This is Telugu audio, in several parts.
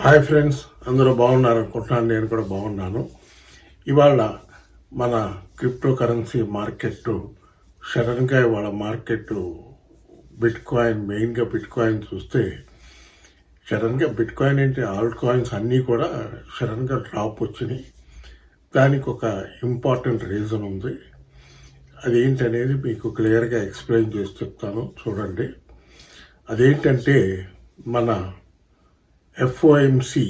హాయ్ ఫ్రెండ్స్, అందరూ బాగున్నారు అనుకుంటున్నాను. నేను కూడా బాగున్నాను. ఇవాళ మన క్రిప్టో కరెన్సీ మార్కెట్ సడన్గా ఇవాళ మార్కెట్ మెయిన్గా బిట్ కాయిన్ చూస్తే సడన్గా బిట్ కాయిన్ ఏంటి, ఆల్ట్ కాయిన్స్ అన్నీ కూడా సడన్గా డ్రాప్ వచ్చినాయి. దానికి ఒక ఇంపార్టెంట్ రీజన్ ఉంది. అదేంటనేది మీకు క్లియర్గా ఎక్స్ప్లెయిన్ చేసి చెప్తాను, చూడండి. అదేంటంటే మన FOMC,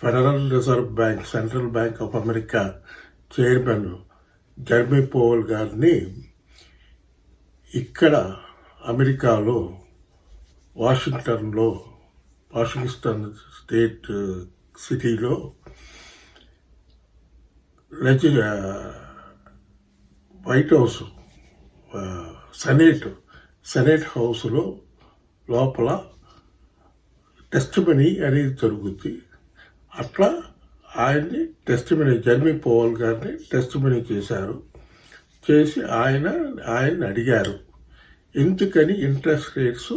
federal reserve bank, central bank of America chairman Jeremy Powell గారిని ఇక్కడ అమెరికాలో వాషింగ్టన్ స్టేట్ సిటీలో వైట్ హౌస్ సెనేట్ హౌస్లో లోపల టెస్టిమనీ అనేది జరుగుద్ది. అట్లా ఆయన్ని జెర్మీ పవెల్ గారిని టెస్టిమనీ చేసి ఆయన్ని అడిగారు, ఎందుకని ఇంట్రెస్ట్ రేట్స్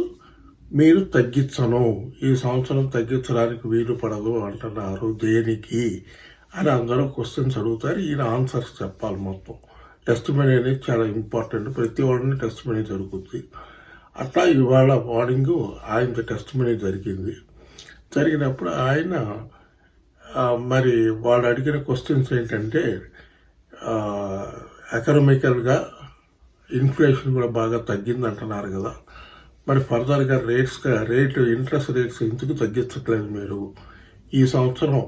మీరు తగ్గించను, ఈ సంవత్సరం తగ్గించడానికి వీలు పడదు అంటున్నారు, దేనికి అని అందరూ క్వశ్చన్స్ అడుగుతారు. ఈయన ఆన్సర్స్ చెప్పాలి. మొత్తం టెస్టిమనీ అనేది చాలా ఇంపార్టెంట్. ప్రతి వాళ్ళని టెస్టిమనీ జరుగుద్ది. అట్లా ఇవాళ మార్నింగ్ ఆయన టెస్టిమనీ జరిగినప్పుడు ఆయన మరి వాళ్ళు అడిగిన క్వశ్చన్స్ ఏంటంటే, ఎకనామికల్గా ఇన్ఫ్లేషన్ కూడా బాగా తగ్గింది అంటున్నారు కదా, మరి ఫర్దర్గా ఇంట్రెస్ట్ రేట్స్ ఎందుకు తగ్గించట్లేదు, మీరు ఈ సంవత్సరం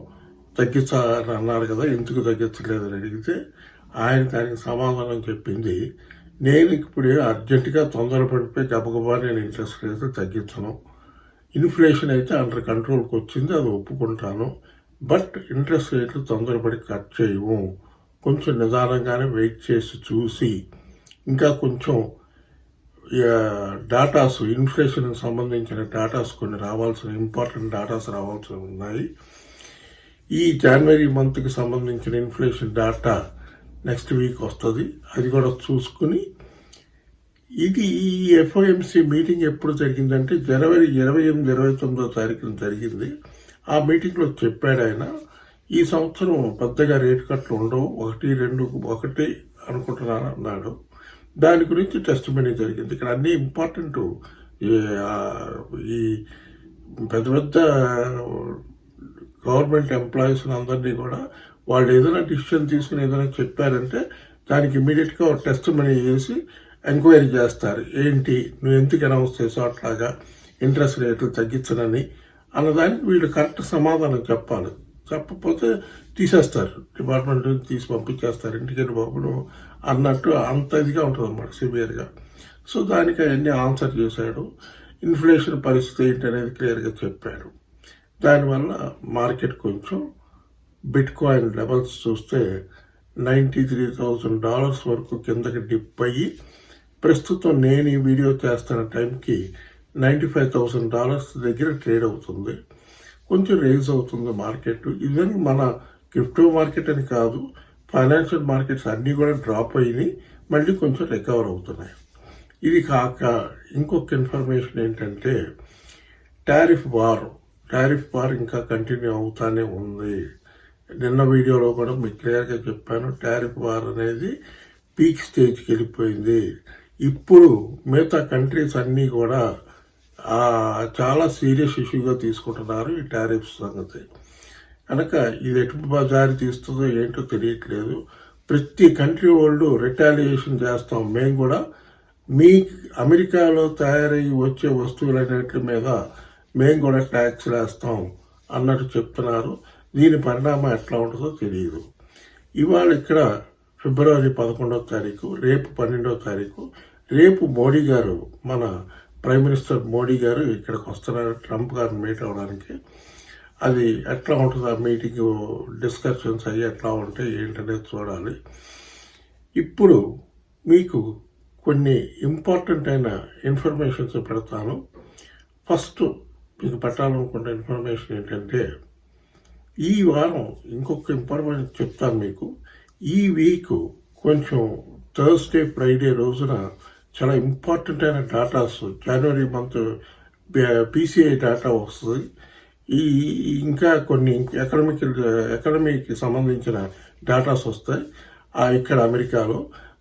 తగ్గించాలన్నారు కదా, ఎందుకు తగ్గించలేదు అని అడిగితే ఆయన దానికి సమాధానం చెప్పింది, నేను ఇప్పుడు అర్జెంటుగా తొందరపడిపోయి గబగబా నేను ఇంట్రెస్ట్ రేట్లు తగ్గించను. ఇన్ఫ్లేషన్ అయితే అండర్ కంట్రోల్కి వచ్చింది, అది ఒప్పుకుంటాను. బట్ ఇంట్రెస్ట్ రేట్లు తొందరపడి కట్ చేయము, కొంచెం నిదానంగానే వెయిట్ చేసి చూసి ఇంకా కొంచెం డాటాస్, ఇన్ఫ్లేషన్కి సంబంధించిన డాటాస్ కొన్ని ఇంపార్టెంట్ డాటాస్ రావాల్సి ఉన్నాయి. ఈ జనవరి మంత్కి సంబంధించిన ఇన్ఫ్లేషన్ డాటా నెక్స్ట్ వీక్ వస్తుంది. అది కూడా చూసుకుని ఈ ఎఫ్ఓఎంసి మీటింగ్ ఎప్పుడు జరిగిందంటే జనవరి 28, 29వ తారీఖున జరిగింది. ఆ మీటింగ్లో చెప్పాడు ఆయన, ఈ సంవత్సరం పెద్దగా రేటు కట్లు ఉండవు, 1, 2 అనుకుంటున్నాను అన్నాడు. దాని గురించి టెస్టిమనీ జరిగింది. ఇక్కడ అన్ని ఇంపార్టెంట్, ఈ పెద్ద పెద్ద గవర్నమెంట్ ఎంప్లాయీస్ అందరినీ కూడా వాళ్ళు ఏదైనా డిసిషన్ తీసుకుని ఏదైనా చెప్పారంటే దానికి ఇమీడియట్గా టెస్టిమనీ చేసి ఎంక్వైరీ చేస్తారు. ఏంటి, నువ్వు ఎందుకు అనౌన్స్ చేసావు అట్లాగా ఇంట్రెస్ట్ రేట్లు తగ్గించనని అన్నదానికి వీళ్ళు కరెక్ట్ సమాధానం చెప్పాలి. చెప్పకపోతే తీసేస్తారు, డిపార్ట్మెంట్ నుంచి తీసి పంపించేస్తారు, ఇంటికి బాబు నువ్వు అన్నట్టు. అంత ఇదిగా ఉంటుంది అన్నమాట, సివియర్గా. సో దానికి అవన్నీ ఆన్సర్ చేశాడు. ఇన్ఫ్లేషన్ పరిస్థితి ఏంటి అనేది క్లియర్గా చెప్పాడు. దానివల్ల మార్కెట్ కొంచెం బిట్ కాయిన్ లెవెల్స్ చూస్తే $93,000 వరకు కిందకి డిప్ అయ్యి ప్రస్తుతం నేను ఈ వీడియో చేస్తున్న టైంకి $95,000 దగ్గర ట్రేడ్ అవుతుంది. కొంచెం రేజ్ అవుతుంది మార్కెట్. ఈవెన్ మన క్రిప్టో మార్కెట్ అని కాదు, ఫైనాన్షియల్ మార్కెట్స్ అన్నీ కూడా డ్రాప్ అయినాయి, మళ్ళీ కొంచెం రికవర్ అవుతున్నాయి. ఇది కాక ఇంకొక ఇన్ఫర్మేషన్ ఏంటంటే, టారిఫ్ వార్ ఇంకా కంటిన్యూ అవుతానే ఉంది. నిన్న వీడియోలో కూడా మీకు క్లియర్గా చెప్పాను, టారిఫ్ వార్ అనేది పీక్ స్టేజ్కి వెళ్ళిపోయింది. ఇప్పుడు మిగతా కంట్రీస్ అన్నీ కూడా చాలా సీరియస్ ఇష్యూగా తీసుకుంటున్నారు ఈ టారిఫ్ సంగతి. కనుక ఇది ఎటు జారి తీస్తుందో ఏంటో తెలియట్లేదు. ప్రతి కంట్రీ వాళ్ళు రిటాలియేషన్ చేస్తాం, మేము కూడా మీ అమెరికాలో తయారయ్యి వచ్చే వస్తువులన్నిటి మీద మేము కూడా ట్యాక్స్ వేస్తాం అన్నట్టు చెప్తున్నారు. దీని పరిణామం ఎట్లా ఉంటుందో తెలియదు. ఇవాళ ఇక్కడ ఫిబ్రవరి 11వ తారీఖు, రేపు 12వ తారీఖు, రేపు మోడీ గారు, మన ప్రైమ్ మినిస్టర్ మోడీ గారు ఇక్కడికి వస్తున్నారు ట్రంప్ గారిని మీట్ అవ్వడానికి. అది ఎట్లా ఉంటుంది, ఆ మీటింగ్ డిస్కషన్స్ అయ్యి ఎట్లా ఉంటాయి ఏంటనేది చూడాలి. ఇప్పుడు మీకు కొన్ని ఇంపార్టెంట్ అయిన ఇన్ఫర్మేషన్స్ పెడతాను. ఫస్ట్ మీకు పెట్టాలనుకున్న ఇన్ఫర్మేషన్ ఏంటంటే, ఈ వారం ఇంకొక ఇన్ఫర్మేషన్ చెప్తాను మీకు. ఈ వీక్ కొంచెం థర్స్డే, ఫ్రైడే రోజున చాలా ఇంపార్టెంట్ అయిన డాటాస్, జనవరి మంత్ PCI డేటా వస్తుంది. ఈ ఇంకా కొన్ని ఎకనమీకి సంబంధించిన డేటాస్ వస్తాయి ఇక్కడ అమెరికాలో.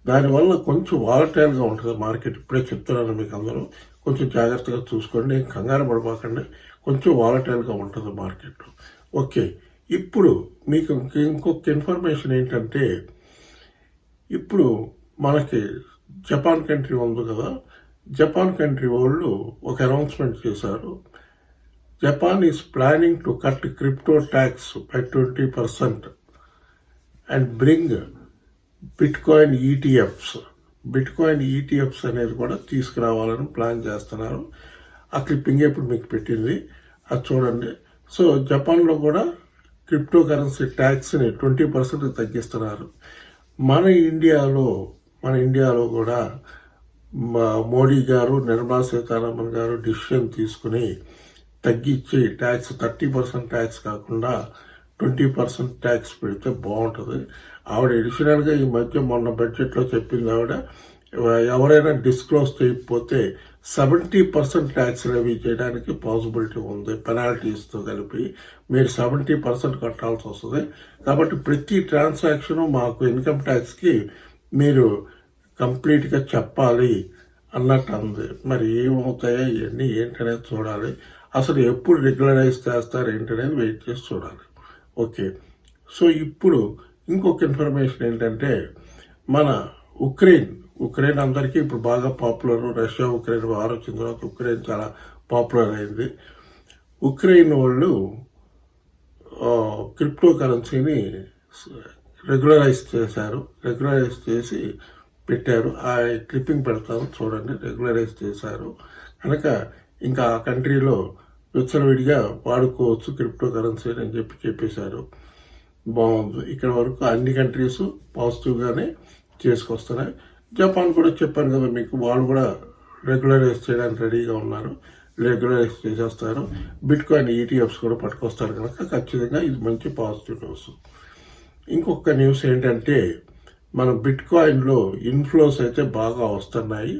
దానివల్ల కొంచెం వాలటైల్గా ఉంటుంది మార్కెట్. ఇప్పుడే చెప్తున్నాను మీకు అందరూ కొంచెం జాగ్రత్తగా చూసుకోండి, కంగారు పడిపోకండి. కొంచెం వాలటైల్గా ఉంటుంది మార్కెట్. ఓకే, ఇప్పుడు మీకు ఇంకొక ఇన్ఫర్మేషన్ ఏంటంటే, ఇప్పుడు మనకి జపాన్ కంట్రీ ఉంది కదా, జపాన్ కంట్రీ వాళ్ళు ఒక అనౌన్స్మెంట్ చేశారు. Japan is planning to cut crypto tax by 20% and bring bitcoin ETFs అనేది కూడా తీసుకురావాలని ప్లాన్ చేస్తున్నారు. ఆ క్లిప్పింగ్ ఇప్పుడు మీకు పెట్టింది, అది చూడండి. సో జపాన్లో కూడా క్రిప్టో కరెన్సీ ట్యాక్స్ని 20% తగ్గిస్తున్నారు. మన ఇండియాలో కూడా మోడీ గారు, నిర్మలా సీతారామన్ గారు డిసిషన్ తీసుకుని తగ్గించి ట్యాక్స్ 30% ట్యాక్స్ కాకుండా 20% ట్యాక్స్ పెడితే బాగుంటుంది. ఆవిడ ఎడిషనల్గా ఈ మధ్య మొన్న బడ్జెట్లో చెప్పింది, ఆవిడ ఎవరైనా డిస్క్లోజ్ చేయకపోతే 70% ట్యాక్స్ లెవీ చేయడానికి పాసిబిలిటీ ఉంది. పెనాల్టీస్తో కలిపి మీరు 70% కట్టాల్సి వస్తుంది. కాబట్టి ప్రతి ట్రాన్సాక్షన్ మాకు ఇన్కమ్ ట్యాక్స్కి మీరు కంప్లీట్గా చెప్పాలి అన్నట్టు అంది. మరి ఏమవుతాయో ఇవన్నీ ఏంటనేది చూడాలి. అసలు ఎప్పుడు రెగ్యులరైజ్ చేస్తారు ఏంటనేది వెయిట్ చేసి చూడాలి. ఓకే, సో ఇప్పుడు ఇంకొక ఇన్ఫర్మేషన్ ఏంటంటే, మన ఉక్రెయిన్ అందరికీ ఇప్పుడు బాగా పాపులర్. రష్యా ఉక్రెయిన్ వార్ వచ్చిన తర్వాత ఉక్రెయిన్ చాలా పాపులర్ అయింది. ఉక్రెయిన్ వాళ్ళు క్రిప్టో కరెన్సీని రెగ్యులరైజ్ చేసి పెట్టారు. ఆ క్లిప్పింగ్ పెడతాను చూడండి. రెగ్యులరైజ్ చేశారు కనుక ఇంకా ఆ కంట్రీలో విచ్చలవిడిగా వాడుకోవచ్చు క్రిప్టో కరెన్సీ అని చెప్పేశారు. బాగుంది. ఇక్కడ వరకు అన్ని కంట్రీస్ పాజిటివ్గానే చేసుకొస్తున్నాయి. జపాన్ కూడా చెప్పాను కదా మీకు, వాళ్ళు కూడా రెగ్యులరైజ్ చేయడానికి రెడీగా ఉన్నారు. రెగ్యులరైజ్ చేసేస్తారు. బిట్కాయిన్ ఈటీఎఫ్స్ కూడా పట్టుకొస్తారు కనుక ఖచ్చితంగా ఇది మంచి పాజిటివ్ న్యూస్. ఇంకొక న్యూస్ ఏంటంటే, మన బిట్కాయిన్లో ఇన్ఫ్లోస్ అయితే బాగా వస్తున్నాయి.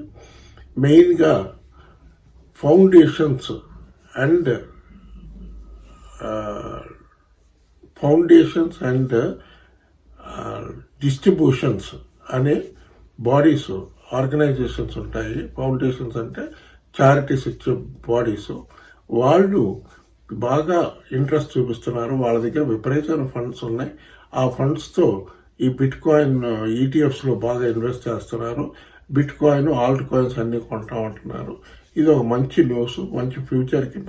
మెయిన్గా ఫౌండేషన్స్ అండ్ డిస్ట్రిబ్యూషన్స్ అనే బాడీస్, ఆర్గనైజేషన్స్ ఉంటాయి. ఫౌండేషన్స్ అంటే చారిటీస్ ఇచ్చే బాడీస్. వాళ్ళు బాగా ఇంట్రెస్ట్ చూపిస్తున్నారు. వాళ్ళ దగ్గర విపరీతమైన ఫండ్స్ ఉన్నాయి. ఆ ఫండ్స్తో ఈ బిట్కాయిన్ ఈటీఎఫ్స్లో బాగా ఇన్వెస్ట్ చేస్తున్నారు. బిట్కాయిన్, ఆల్ట్ కాయిన్స్ అన్నీ కొంటా ఉంటున్నారు. ఇది ఒక మంచి న్యూస్, మంచి ఫ్యూచర్కి,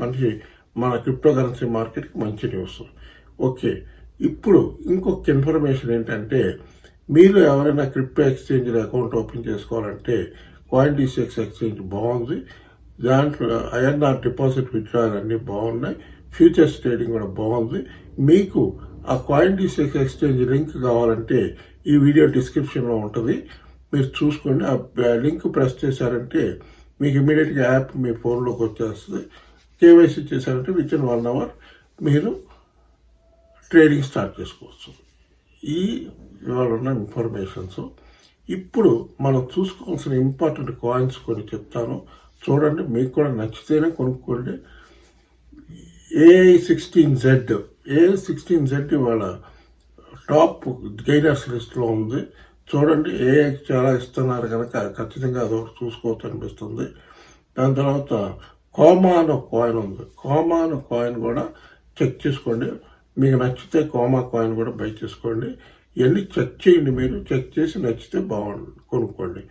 మన క్రిప్టో కరెన్సీ మార్కెట్కి మంచి న్యూస్. ఓకే, ఇప్పుడు ఇంకొక ఇన్ఫర్మేషన్ ఏంటంటే, మీరు ఎవరైనా క్రిప్టో ఎక్స్చేంజ్లో అకౌంట్ ఓపెన్ చేసుకోవాలంటే CoinDCX ఎక్స్చేంజ్ బాగుంది. దాంట్లో ఐఎన్ఆర్ డిపాజిట్ విత్డ్రాయల్ అన్నీ బాగున్నాయి. ఫ్యూచర్స్ ట్రేడింగ్ కూడా బాగుంది. మీకు ఆ CoinDCX ఎక్స్చేంజ్ లింక్ కావాలంటే ఈ వీడియో డిస్క్రిప్షన్లో ఉంటుంది, మీరు చూసుకోండి. ఆ లింక్ ప్రెస్ చేశారంటే మీకు ఇమీడియట్గా యాప్ మీ ఫోన్లోకి వచ్చేస్తుంది. కేవైసీ చేశారంటే విత్ ఇన్ 1 hour మీరు ట్రేడింగ్ స్టార్ట్ చేసుకోవచ్చు. ఇవాళ ఉన్న ఇన్ఫర్మేషన్స్. ఇప్పుడు మనం చూసుకోవాల్సిన ఇంపార్టెంట్ కాయిన్స్ కొన్ని చెప్తాను చూడండి. మీకు కూడా నచ్చితేనే కొనుక్కోండి. AI16Z ఇవాళ టాప్ గెయినర్స్ లిస్ట్లో ఉంది. చూడండి, AI చాలా ఇస్తున్నారు కనుక ఖచ్చితంగా అదొకటి చూసుకోవచ్చు అనిపిస్తుంది. దాని తర్వాత కోమా అనే కాయిన్ ఉంది. కోమా అనే కాయిన్ కూడా చెక్ చేసుకోండి. మీకు నచ్చితే కోమా కాయిన్ కూడా బై చేసుకోండి. ఇవన్నీ చెక్ చేయండి. మీరు చెక్ చేసి నచ్చితే కొనుక్కోండి.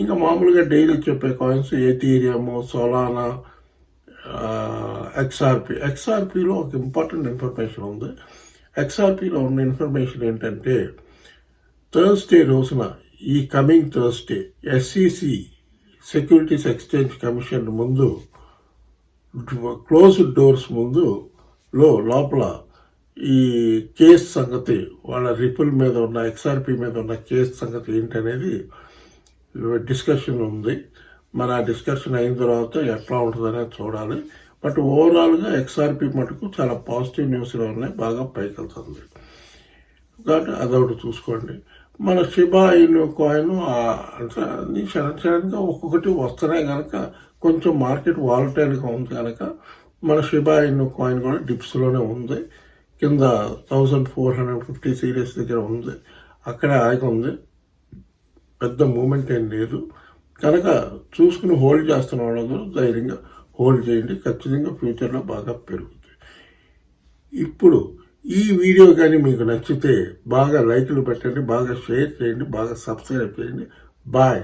ఇంకా మామూలుగా డైలీ చెప్పే కాయిన్స్ ఎథీరియం, సోలానా, XRPలో ఒక ఇంపార్టెంట్ ఇన్ఫర్మేషన్ ఉంది. XRPలో ఉన్న ఇన్ఫర్మేషన్ ఏంటంటే, థర్స్డే రోజున, ఈ coming Thursday, SEC securities exchange commission ముందు క్లోజ్డ్ డోర్స్ లోపల ఈ కేసు సంగతి, వాళ్ళ రిపుల్ మీద ఉన్న, XRP మీద ఉన్న కేసు సంగతి ఏంటనేది డిస్కషన్ ఉంది. మన డిస్కషన్ అయిన తర్వాత ఎట్లా ఉంటుందనేది చూడాలి. బట్ ఓవరాల్గా XRP మటుకు చాలా పాజిటివ్ న్యూస్లో ఉన్నాయి, బాగా పైకి వెళ్తుంది. కాబట్టి అదొకటి చూసుకోండి. మన షిబా ఇను కాయిన్ అన్ని సడన్గా ఒక్కొక్కటి వస్తున్నాయి కనుక కొంచెం మార్కెట్ వాలటైల్గా ఉంది కనుక మన షిబా ఇను కాయిన్ కూడా డిప్స్లోనే ఉంది. కింద 1450 సీరియస్ దగ్గర ఉంది, అక్కడ ఆగి ఉంది. పెద్ద మూమెంట్ ఏం లేదు కనుక చూసుకుని హోల్డ్ చేస్తున్న వాళ్ళందరూ ధైర్యంగా హోల్డ్ చేయండి. ఖచ్చితంగా ఫ్యూచర్లో బాగా పెరుగుతుంది. ఇప్పుడు ఈ వీడియో కానీ మీకు నచ్చితే బాగా లైక్లు పెట్టండి, బాగా షేర్ చేయండి, బాగా సబ్స్క్రైబ్ చేయండి. బాయ్.